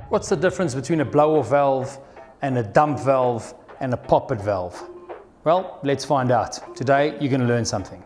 What's the difference between a blow-off valve and a dump valve and a poppet valve? Well, let's find out. Today, you're going to learn something.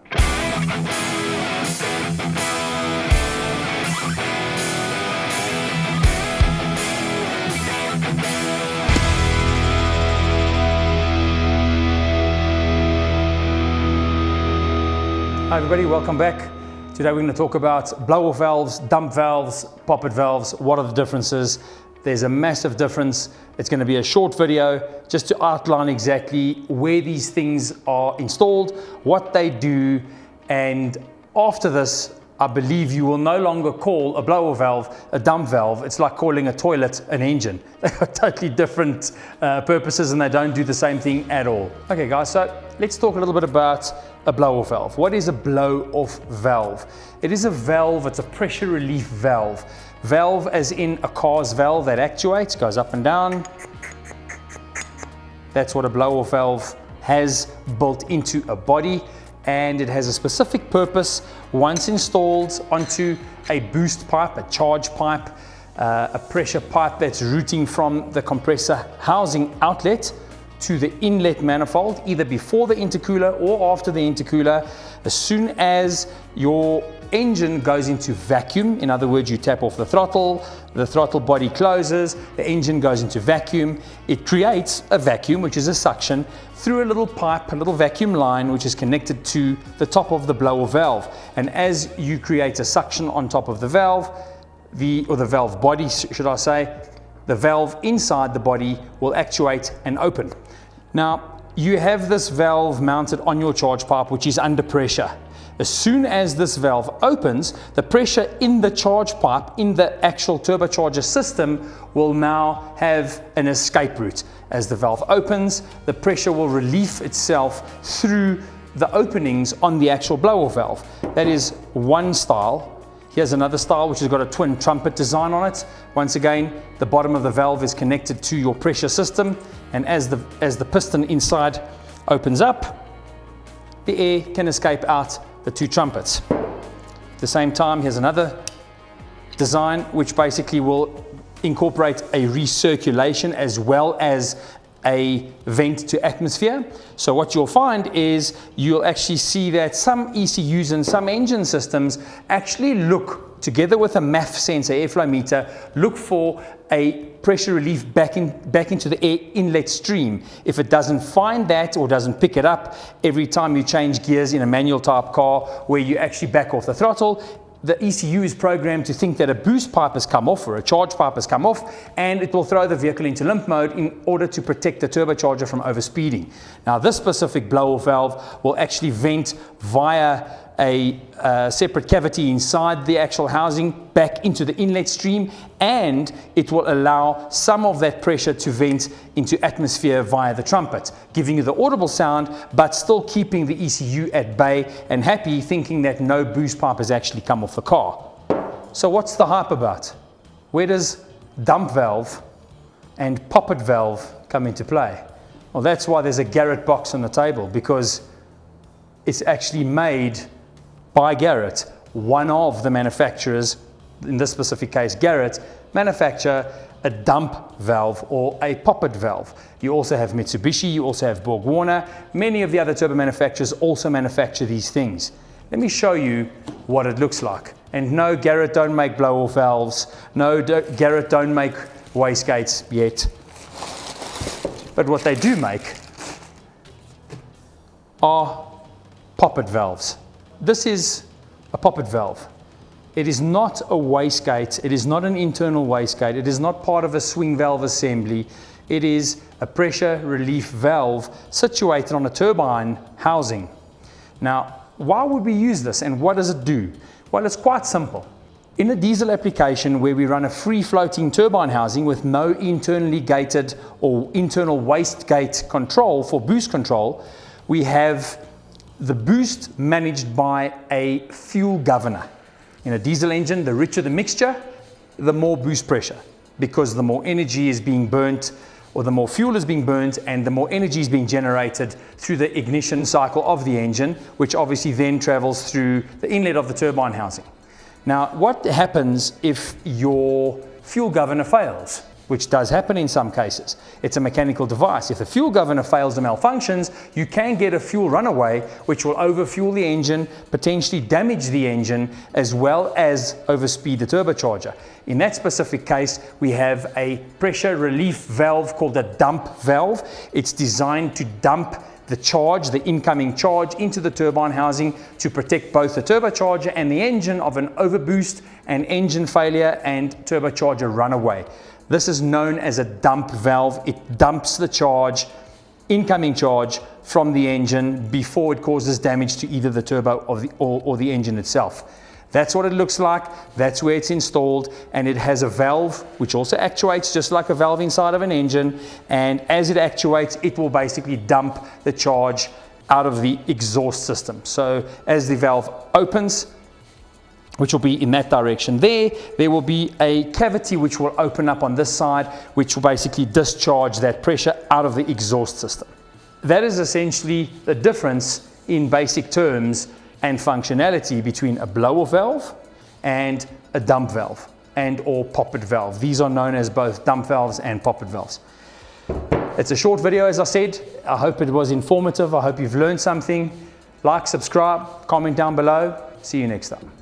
Hi everybody, welcome back. Today we're going to talk about blow-off valves, dump valves, poppet valves. What are the differences? There's a massive difference. It's going to be a short video just to outline exactly where these things are installed, what they do, and after this, I believe you will no longer call a blow-off valve a dump valve. It's like calling a toilet an engine. They've got totally different purposes and they don't do the same thing at all. Okay guys, so let's talk a little bit about a blow-off valve. What is a blow-off valve? It is a valve, it's a pressure relief valve. Valve as in a car's valve that actuates, goes up and down. That's what a blow-off valve has built into a body, and it has a specific purpose once installed onto a boost pipe, a charge pipe, a pressure pipe that's routing from the compressor housing outlet to the inlet manifold, either before the intercooler or after the intercooler. As soon as your engine goes into vacuum, in other words, you tap off the throttle body closes, the engine goes into vacuum, it creates a vacuum, which is a suction, through a little pipe, a little vacuum line, which is connected to the top of the blow-off valve. And as you create a suction on top of the valve, or the valve body, should I say, the valve inside the body will actuate and open. Now, you have this valve mounted on your charge pipe, which is under pressure. As soon as this valve opens, the pressure in the charge pipe, in the actual turbocharger system, will now have an escape route. As the valve opens, the pressure will relieve itself through the openings on the actual blow-off valve. That is one style. Here's another style which has got a twin trumpet design on it. Once again, the bottom of the valve is connected to your pressure system, and as the piston inside opens up, the air can escape out the two trumpets. At the same time, here's another design which basically will incorporate a recirculation as well as a vent to atmosphere. So what you'll find is you'll actually see that some ECUs and some engine systems actually look, together with a MAF sensor, airflow meter, look for a pressure relief back into the air inlet stream. If it doesn't find that or doesn't pick it up every time you change gears in a manual type car where you actually back off the throttle, the ECU is programmed to think that a boost pipe has come off or a charge pipe has come off, and it will throw the vehicle into limp mode in order to protect the turbocharger from overspeeding. Now, this specific blow-off valve will actually vent via a separate cavity inside the actual housing back into the inlet stream, and it will allow some of that pressure to vent into atmosphere via the trumpet, giving you the audible sound but still keeping the ECU at bay and happy, thinking that no boost pipe has actually come off the car. So what's the hype about? Where does dump valve and poppet valve come into play? Well, that's why there's a Garrett box on the table, because it's actually made by Garrett. One of the manufacturers, in this specific case Garrett, manufacture a dump valve or a poppet valve. You also have Mitsubishi, you also have BorgWarner. Many of the other turbo manufacturers also manufacture these things. Let me show you what it looks like. And no, Garrett don't make blow-off valves. No, Garrett don't make wastegates yet. But what they do make are poppet valves. This is a poppet valve. It is not a wastegate. It is not an internal wastegate. It is not part of a swing valve assembly. It is a pressure relief valve situated on a turbine housing. Now, why would we use this and what does it do? Well, it's quite simple. In a diesel application where we run a free floating turbine housing with no internally gated or internal wastegate control for boost control, we have the boost managed by a fuel governor. In a diesel engine, the richer the mixture, the more boost pressure, because the more energy is being burnt, or the more fuel is being burnt, and the more energy is being generated through the ignition cycle of the engine, which obviously then travels through the inlet of the turbine housing. Now, what happens if your fuel governor fails, which does happen in some cases. It's a mechanical device. If the fuel governor fails or malfunctions, you can get a fuel runaway, which will overfuel the engine, potentially damage the engine, as well as overspeed the turbocharger. In that specific case, we have a pressure relief valve called a dump valve. It's designed to dump the charge, the incoming charge, into the turbine housing to protect both the turbocharger and the engine of an overboost and engine failure and turbocharger runaway. This is known as a dump valve. It dumps the charge, incoming charge, from the engine before it causes damage to either the turbo or the engine itself. That's what it looks like. That's where it's installed, and it has a valve which also actuates just like a valve inside of an engine, and as it actuates, it will basically dump the charge out of the exhaust system. So as the valve opens, which will be in that direction there will be a cavity which will open up on this side, which will basically discharge that pressure out of the exhaust system. That is essentially the difference in basic terms and functionality between a blow-off valve and a dump valve and or poppet valve. These are known as both dump valves and poppet valves. It's a short video, as I said. I hope it was informative. I hope you've learned something. Like, subscribe, comment down below. See you next time.